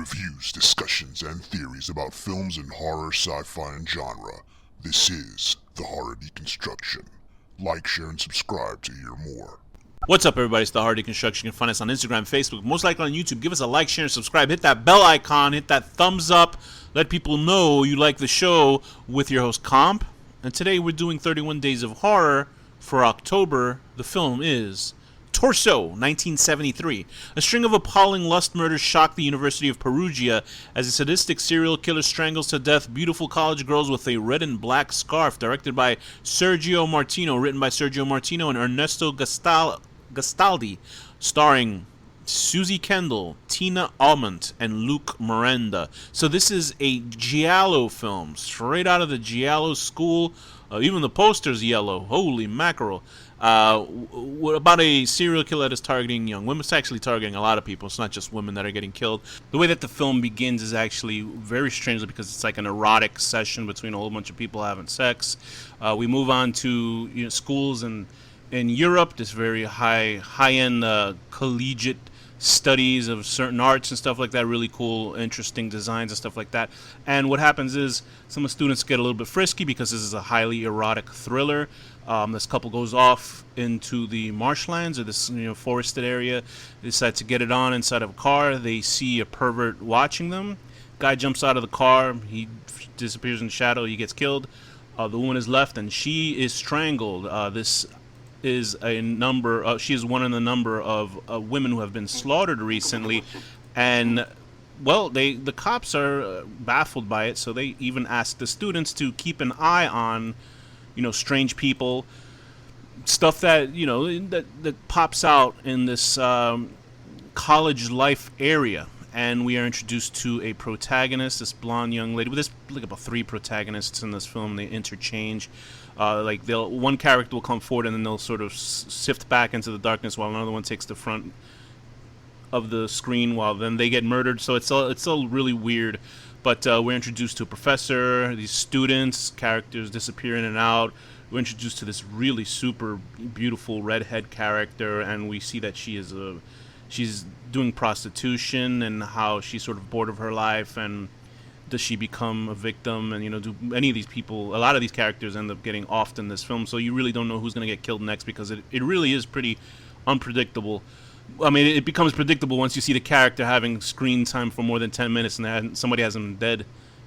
reviews, discussions, and theories about films in horror, sci-fi, and genre. This is the Horror Deconstruction. Like, share, and subscribe to hear more. What's up, everybody? It's the Horror Deconstruction. You can find us on Instagram, Facebook, most likely on YouTube. Give us a like, share, and subscribe. Hit that bell icon. Hit that thumbs up. Let people know you like the show with your host, Comp. And today we're doing 31 Days of Horror for October. The film is Torso, 1973. A string of appalling lust murders shock the University of Perugia as a sadistic serial killer strangles to death beautiful college girls with a red and black scarf. Directed by Sergio Martino, written by Sergio Martino and Ernesto Gastaldi, starring Susie Kendall, Tina Almont, and Luke Miranda. So this is a Giallo film, straight out of the Giallo school. Even the poster's yellow. Holy mackerel. About a serial killer that is targeting young women. It's actually targeting a lot of people. It's not just women that are getting killed. The way that the film begins is actually very strangely because it's like an erotic session between a whole bunch of people having sex. We move on to schools in Europe. This very high-end collegiate studies of certain arts and stuff like that, really cool, interesting designs and stuff like that. And what happens is some of the students get a little bit frisky because this is a highly erotic thriller. This couple goes off into the marshlands or this forested area. They decide to get it on inside of a car. They see a pervert watching them. Guy jumps out of the car. He disappears in the shadow. He gets killed. The woman is left and she is strangled. This is a number. She is one in the number of women who have been slaughtered recently, and well, the cops are baffled by it, so they even ask the students to keep an eye on, strange people, stuff that that pops out in this college life area. And we are introduced to a protagonist, this blonde young lady. There's like about 3 protagonists in this film. They interchange. One character will come forward and then they'll sort of sift back into the darkness while another one takes the front of the screen while then they get murdered. So it's all really weird. But we're introduced to a professor, these students, characters disappear in and out. We're introduced to this really super beautiful redhead character, and we see that she's doing prostitution and how she's sort of bored of her life, and does she become a victim, and do any of these people, a lot of these characters end up getting offed in this film, so you really don't know who's going to get killed next because it really is pretty unpredictable. I mean, it becomes predictable once you see the character having screen time for more than 10 minutes and somebody has him dead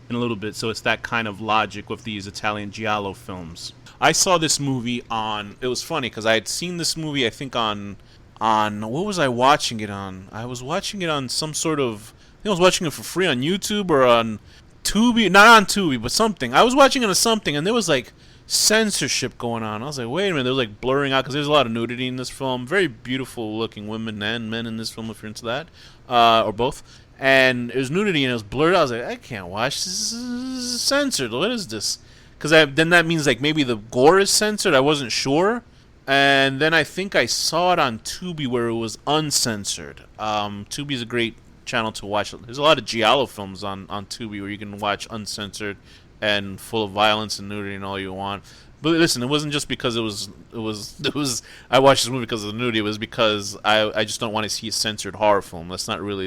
in a little bit, so it's that kind of logic with these Italian Giallo films. I saw this movie it was funny because I had seen this movie, I think on what was I watching it on? I was watching it on some sort of, I think I was watching it for free on YouTube or on Tubi, not on Tubi, but something. I was watching it on something, and there was like censorship going on. I was like, wait a minute, there was like blurring out because there's a lot of nudity in this film. Very beautiful looking women and men in this film, if you're into that, or both. And it was nudity and it was blurred. I was like, I can't watch this. This is censored. What is this? Because then that means like maybe the gore is censored. I wasn't sure. And then I think I saw it on Tubi where it was uncensored. Tubi is a great channel to watch. There's a lot of Giallo films on Tubi where you can watch uncensored and full of violence and nudity and all you want. But listen, it wasn't just because it was I watched this movie because of the nudity. It was because I just don't want to see a censored horror film. That's not really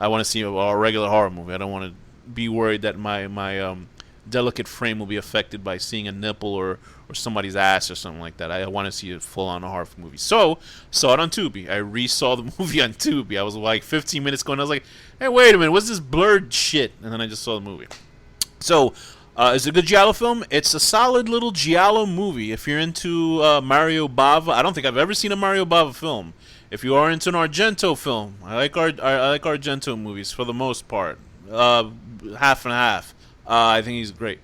I want to see a regular horror movie. I don't want to be worried that my delicate frame will be affected by seeing a nipple or somebody's ass or something like that. I want to see a full-on horror movie. So, saw it on Tubi. I re-saw the movie on Tubi. I was like 15 minutes going, I was like, hey, wait a minute, what's this blurred shit? And then I just saw the movie. So, it's a good Giallo film. It's a solid little Giallo movie. If you're into Mario Bava, I don't think I've ever seen a Mario Bava film. If you are into an Argento film, I like Argento movies for the most part. Half and half. I think he's great.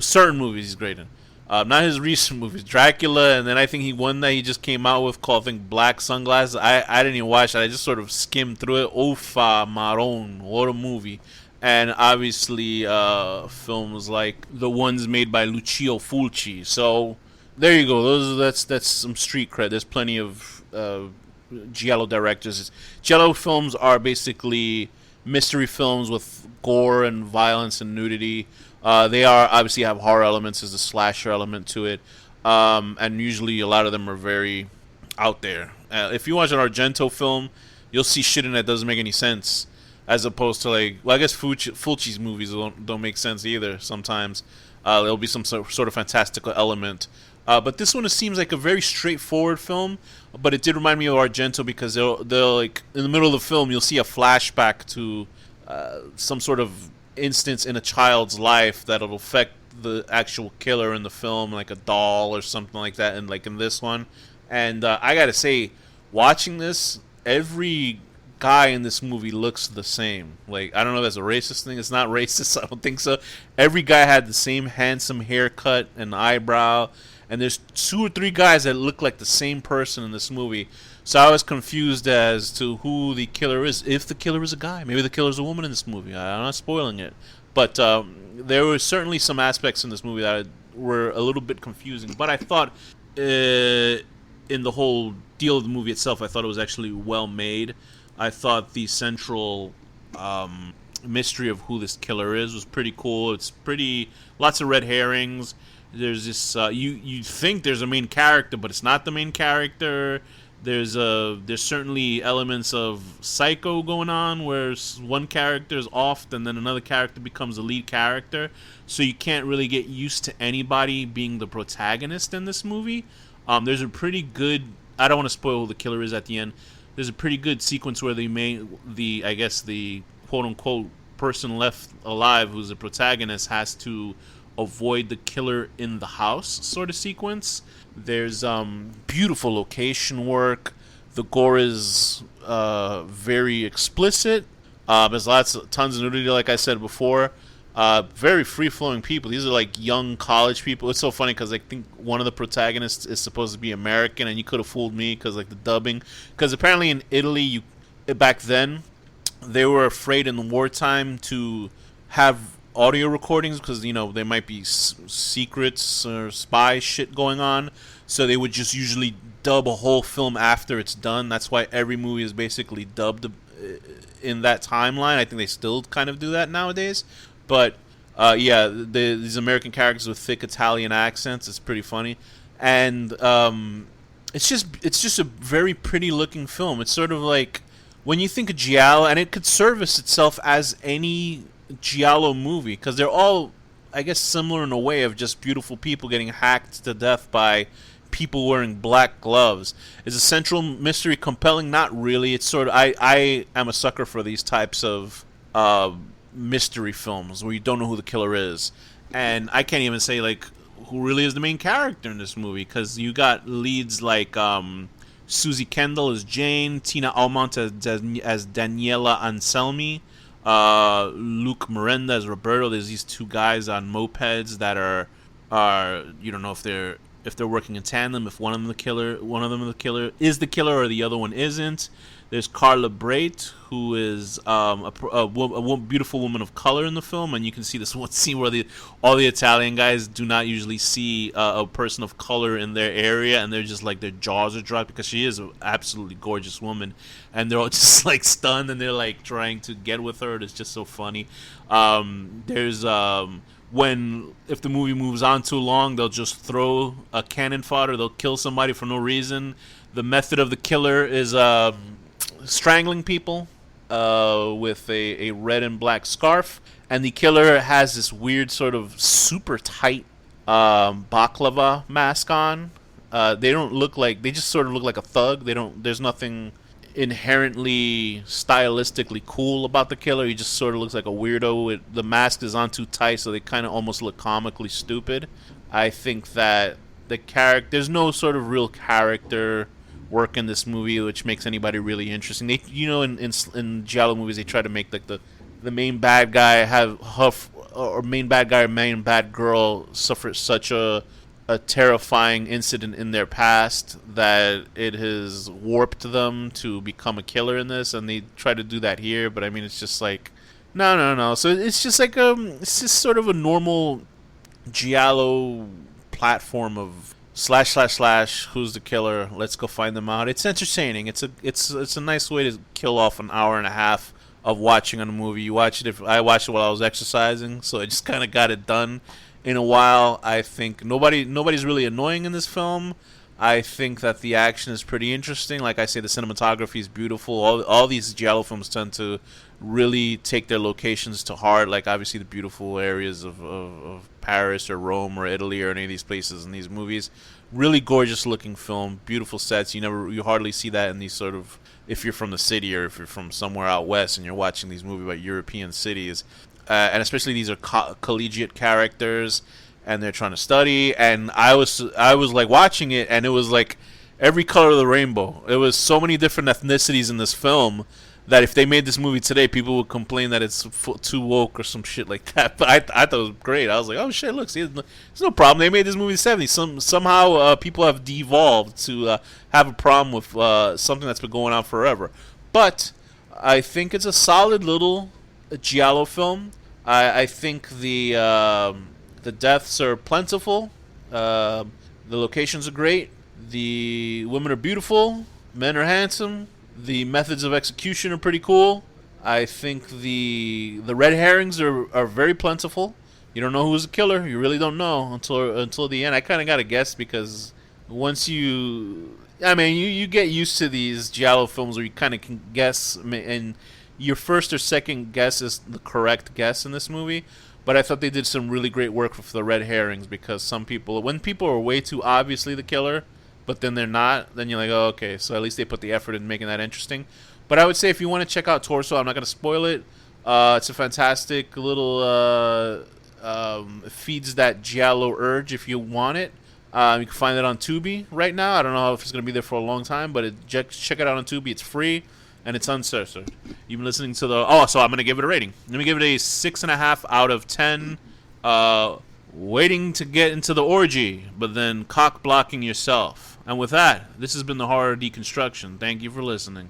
Certain movies he's great in. Not his recent movies, Dracula, and then I think one that he just came out with called, I think, Black Sunglasses. I didn't even watch it. I just sort of skimmed through it. Ufa Maron, what a movie. And obviously films like the ones made by Lucio Fulci. So there you go. That's some street cred. There's plenty of Giallo directors. Giallo films are basically mystery films with gore and violence and nudity. They are obviously have horror elements. There's a slasher element to it, and usually a lot of them are very out there. If you watch an Argento film, you'll see shit in that doesn't make any sense. as opposed to like, well, I guess Fulci's movies don't make sense either. Sometimes there'll be some sort of fantastical element. But this one, it seems like a very straightforward film, but it did remind me of Argento because they'll like in the middle of the film you'll see a flashback to some sort of instance in a child's life that'll affect the actual killer in the film, like a doll or something like that, and like in this one. And I gotta say, watching this, every guy in this movie looks the same. Like, I don't know if that's a racist thing. It's not racist. I don't think so. Every guy had the same handsome haircut and eyebrow, and there's 2 or 3 guys that look like the same person in this movie. So I was confused as to who the killer is. If the killer is a guy, maybe the killer's a woman in this movie. I'm not spoiling it, but there were certainly some aspects in this movie that were a little bit confusing. But I thought, in the whole deal of the movie itself, I thought it was actually well made. I thought the central mystery of who this killer is was pretty cool. It's pretty lots of red herrings. There's this you think there's a main character, but it's not the main character. There's certainly elements of Psycho going on, where one character is off, and then another character becomes the lead character. So you can't really get used to anybody being the protagonist in this movie. There's a pretty good. I don't want to spoil who the killer is at the end. There's a pretty good sequence where the quote unquote person left alive, who's the protagonist, has to avoid the killer in the house sort of sequence. There's beautiful location work. The gore is very explicit. There's tons of nudity, like I said before. Very free-flowing people. These are like young college people. It's so funny because I think one of the protagonists is supposed to be American, and you could have fooled me because like the dubbing. Because apparently in Italy, back then, they were afraid in the wartime to have audio recordings because there might be secrets or spy shit going on. So they would just usually dub a whole film after it's done. That's why every movie is basically dubbed in that timeline. I think they still kind of do that nowadays. But these American characters with thick Italian accents, it's pretty funny, and it's just a very pretty looking film. It's sort of like when you think of giallo, and it could service itself as any giallo movie because they're all, I guess, similar in a way of just beautiful people getting hacked to death by people wearing black gloves. Is a central mystery compelling? Not really. It's sort of I am a sucker for these types of mystery films where you don't know who the killer is, and I can't even say like who really is the main character in this movie because you got leads like Susie Kendall as Jane, Tina Almont as Daniela Anselmi, Luke Miranda as Roberto. There's these 2 guys on mopeds that are you don't know if they're working in tandem, if one of them the killer is the killer or the other one isn't. There's Carla Breit, who is a beautiful woman of color in the film, and you can see this one scene where all the Italian guys do not usually see a person of color in their area, and they're just like their jaws are dropped because she is an absolutely gorgeous woman, and they're all just like stunned, and they're like trying to get with her. It's just so funny. There's if the movie moves on too long, they'll just throw a cannon fodder. They'll kill somebody for no reason. The method of the killer is strangling people with a red and black scarf, and the killer has this weird sort of super tight baklava mask on. They just sort of look like a thug. There's nothing inherently stylistically cool about the killer. He just sort of looks like a weirdo. The mask is on too tight, so they kind of almost look comically stupid. I think that there's no sort of real character work in this movie which makes anybody really interesting. They, in giallo movies, they try to make like the main bad guy main bad guy or main bad girl suffer such a terrifying incident in their past that it has warped them to become a killer in this, and they try to do that here. But I mean, it's just like no. So it's just like it's just sort of a normal giallo platform of slash who's the killer, let's go find them out. It's entertaining. It's a nice way to kill off an hour and a half of watching on a movie. You watch it. I watched it while I was exercising, so I just kind of got it done in a while. I think nobody's really annoying in this film. I think that the action is pretty interesting. Like I say, the cinematography is beautiful. All these giallo films tend to really take their locations to heart. Like obviously the beautiful areas of Paris or Rome or Italy or any of these places in these movies. Really gorgeous looking film, beautiful sets. You hardly see that in these sort of, if you're from the city or if you're from somewhere out west and you're watching these movies about European cities, and especially these are collegiate characters and they're trying to study. And I was like watching it, and it was like every color of the rainbow. It was so many different ethnicities in this film that if they made this movie today, people would complain that it's too woke or some shit like that. But I thought it was great. I was like, oh shit, look, see, there's no problem. They made this movie in the 70s. Somehow people have devolved to have a problem with something that's been going on forever. But I think it's a solid little giallo film. I think the deaths are plentiful. The locations are great. The women are beautiful. Men are handsome. The methods of execution are pretty cool. I think the red herrings are very plentiful. You don't know who's the killer. You really don't know until the end. I kind of got to guess because once you get used to these giallo films where you kind of can guess, and your first or second guess is the correct guess in this movie. But I thought they did some really great work with the red herrings because when people are way too obviously the killer, but then they're not, then you're like, oh, okay, so at least they put the effort in making that interesting. But I would say if you want to check out Torso, I'm not going to spoil it. It's a fantastic little, feeds that giallo urge if you want it. You can find it on Tubi right now. I don't know if it's going to be there for a long time, but check it out on Tubi. It's free, and it's uncensored. You've been listening to so I'm going to give it a rating. Let me give it a 6.5 out of 10. Waiting to get into the orgy, but then cock blocking yourself. And with that, this has been the Horror Deconstruction. Thank you for listening.